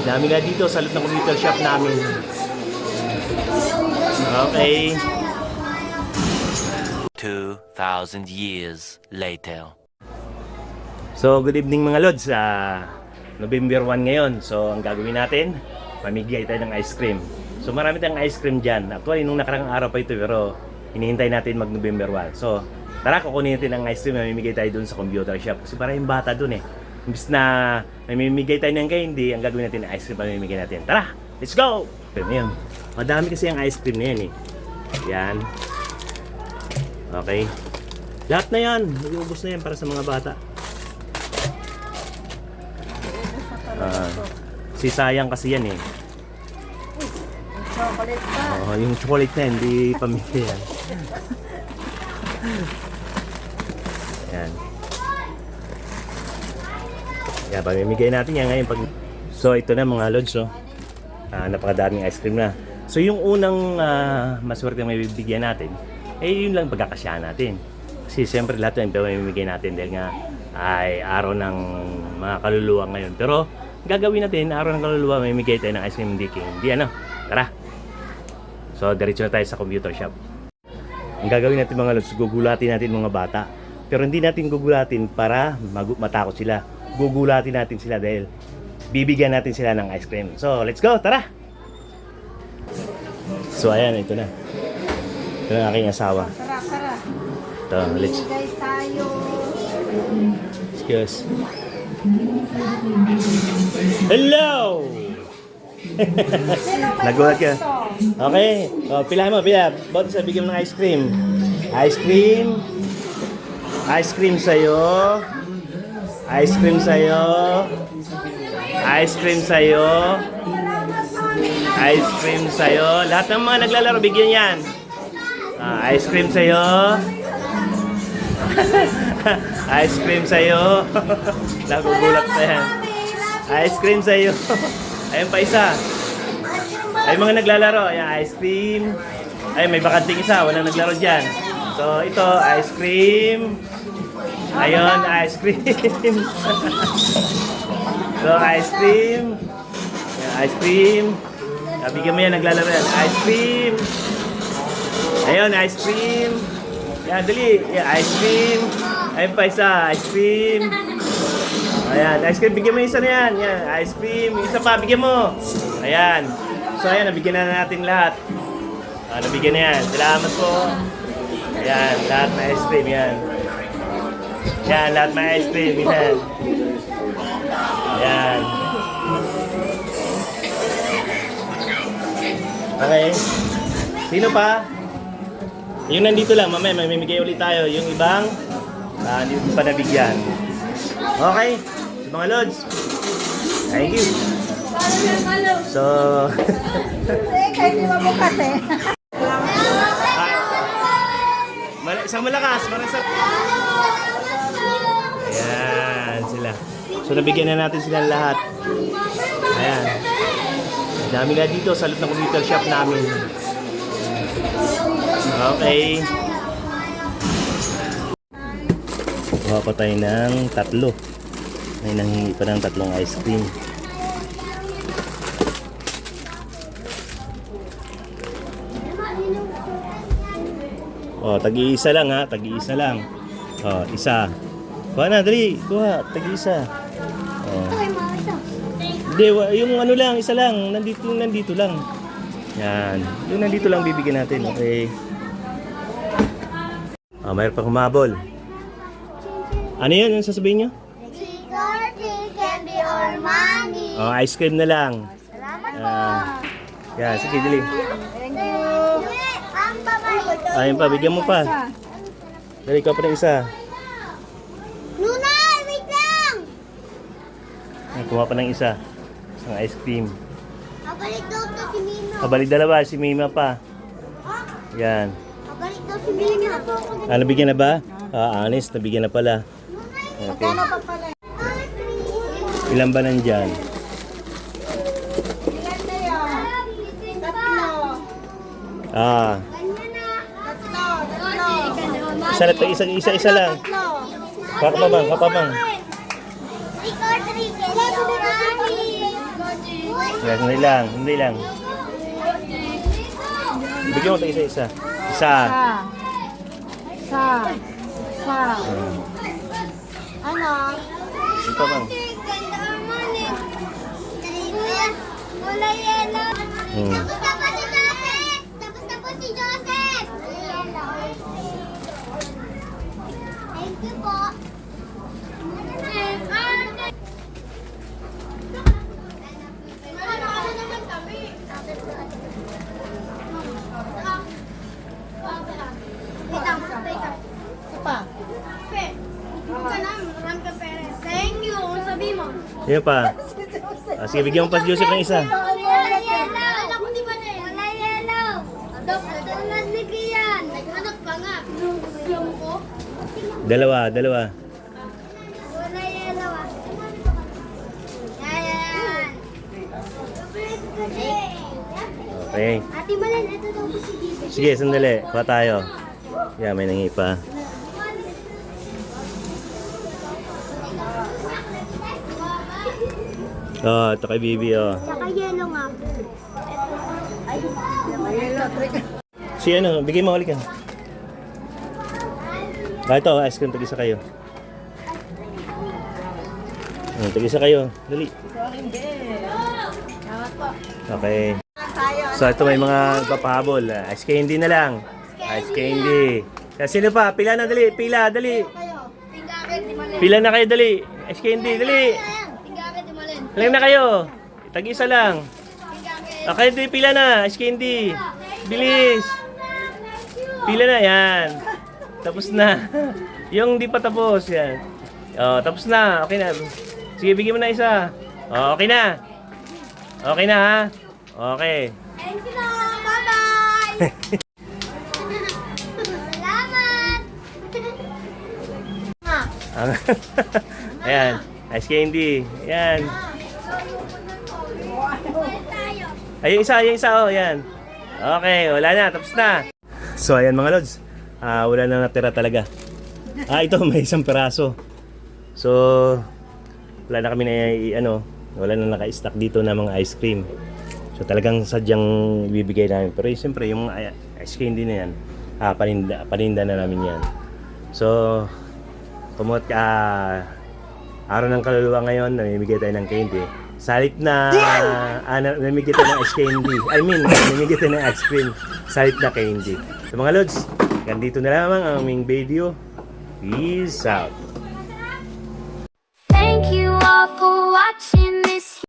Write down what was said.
Dami nga dito sa loob ng computer shop namin. Okay. 2,000 years later. So, good evening mga lods. November 1 ngayon. So, ang gagawin natin, mamigay tayo ng ice cream. So, marami tayong ice cream dyan. Actually, nung nakarang araw pa ito, pero hinihintay natin mag-November 1. So, tara, kukunin natin ang ice cream, mamimigay tayo dun sa computer shop. Kasi para yung bata dun eh. Imbis na mamimigay tayo ng candy, ang gagawin natin ng ice cream, mamimigay natin. Tara, let's go! Yan. Madami kasi ang ice cream na yan eh. Yan. Okay. Lahat na yan. Mag-uubos na yan para sa mga bata. Sayang kasi yan eh. Chocolate pa. Yung chocolate na hindi pamilya yan. Yan. Yan, pamimigay natin yan ngayon pag... So ito na mga lods, oh. Napakadaming ice cream na. So yung unang maswerte may bibigyan natin, yun lang pagkakasyahan natin. Kasi siyempre lahat yung pamimigay natin dahil nga ay araw ng mga kaluluwa ngayon. Pero gagawin natin, araw ng kaluluwa, may migay tayo ng ice cream hindi ano. Tara. So diretso na tayo sa computer shop. Ang gagawin natin mga lods, gugulatin natin mga bata. Pero hindi natin gugulatin para matakot sila. Gugulatin natin sila dahil bibigyan natin sila ng ice cream. So let's go, tara. So ayan, ito na. Ito na aking asawa. Tara, tara. Ito, let's. Bigay tayo. Excuse. Hello! Sino may Nagulat ka. gusto? Okay. Pila mo, pila. Ba't sa bigyan mo ng ice cream? Ice cream. Ice cream sa'yo. Ice cream sa'yo. Ice cream sa'yo. Ice cream sa'yo. Lahat ng mga naglalaro, bigyan yan. Ice cream sa'yo. Ice cream sa'yo. Nagugulat na yan. Ice cream sa'yo. Ayun pa isa. Ay mga naglalaro. Ayan, ice cream. Ay, may bakanting isa. Walang naglaro dyan. So, ito, ice cream. Ayun, ice cream. So, ice cream. Ayan, ice cream. Bigyan mo yan, naglalaro yan. Ice cream. Ayun, ice cream. Ayan, dali. Ayan, ice cream. Ayun pa isa, ice cream. Ayan, ice cream. Bigyan mo yung isa na yan. Ayan, ice cream. Yung isa pa, bigyan mo. Ayan. So, ayan, nabigyan na natin lahat. Nabigyan na yan. Salamat po. Ayan, lahat na ice cream. Yan. Ayan, lahat na ice cream. Yan. Ayan. Okay. Sino pa? Yung nandito lang, mamaya mamimigay ulit tayo. Yung ibang, hindi pa nabigyan. Okay, so, mga lods. Thank you. So, Kahit di mabukas eh. isang malakas, marasap. Ayan, sila. So, nabigyan na natin sila lahat. Ayan. Dami nga dito sa loob ng computer shop namin. Okay. Kuha pa tayo ng 3. May nanghingi pa ng 3 ice cream. Tag-iisa lang ha, tag-iisa lang. Isa. Kuha na, dali. Kuha, tag-iisa. Hindi, yung ano lang, isa lang. Nandito lang. Yan. Yung nandito lang bibigyan natin. Okay. Mayroon pa humabol. Ano yun? Ano sasabihin nyo? Candy or money. Ice cream na lang. Salamat po. Yan, sige, dali. Thank you. Ayun pa, bigyan mo pa. Dali, ikaw pa ng isa. Luna, wait lang. Kuha pa ng isa. Isang ice cream. Pabalik daw to si Mima. Kabalik dalawa, si Mima pa. Yan. Pabalik daw si Mima. Nabigyan na ba? Honest, nabigyan na pala. Okay. Magkano pa pala? Ilan ba nandyan? Ilan na yun? 3. Ah, Tatlo. isa lang. Kapapang. Trick or treat. Yes, hindi lang, hindi lang. Bigyan mo ito isa-isa. Isa. Sa. Ano? Ito bang? Kulay yellow. Hmm. Tapos na po si Joseph. Tapos na po si Joseph. Thank you po. Isa pa. Thank you. Ano sabi mo? Yan pa. Sige, bigyan mo pa si Joseph ng isa. Kulay yellow. Kulay yellow. Tulad ni Kian. Naghanap ka nga. Yung ko. Dalawa. Kulay yellow ah. Yan. Okay. Ate Malen, ito daw po si Dito. Sige, sandali. Kuha tayo. Yan, may nangi pa. Oh, ito kay Bibi, oh. Tsaka yellow nga po. Si ano, bigay mo, halikan. Ito, ice cream, tag-isa kayo. Tag-isa kayo. Dali. Okay. So, ito may mga papahabol. Ice candy na lang. Ice candy. Sino pa? Pila na, dali. Pila, dali. Tingakit ni Malen. Pila na kayo, dali. Ice candy, dali. Tingakit ni Malen. Lang na kayo. Tag-isa lang. Tingakit. Okay, di pila na. Ice candy. Bilis. Pila na, yan. Tapos na. Yung di pa tapos, yan. Oh, tapos na. Okay na. Sige, bigyan mo na isa. Oh, okay na. Okay na, ha? Okay. Thank you na. Bye-bye. Salamat. Ayan. Ice candy. Ayan. Ay, yung isa, oh, yan. Okay, wala na, tapos na. So, ayan mga lods. Wala na natira talaga. Ito, may isang peraso. So, wala na kami na, wala na naka-stock dito na mga ice cream. So, talagang sadyang bibigay namin. Pero siyempre, yung ice candy na yan, paninda na namin yan. So, araw ng kaluluwa ngayon, namimigay tayo ng candy. Salit na namimigay tayo ng ice candy. Namimigay tayo ng ice cream. Salit na candy. So mga lods, ganito na lamang ang aming video. Peace out. Thank you all for watching.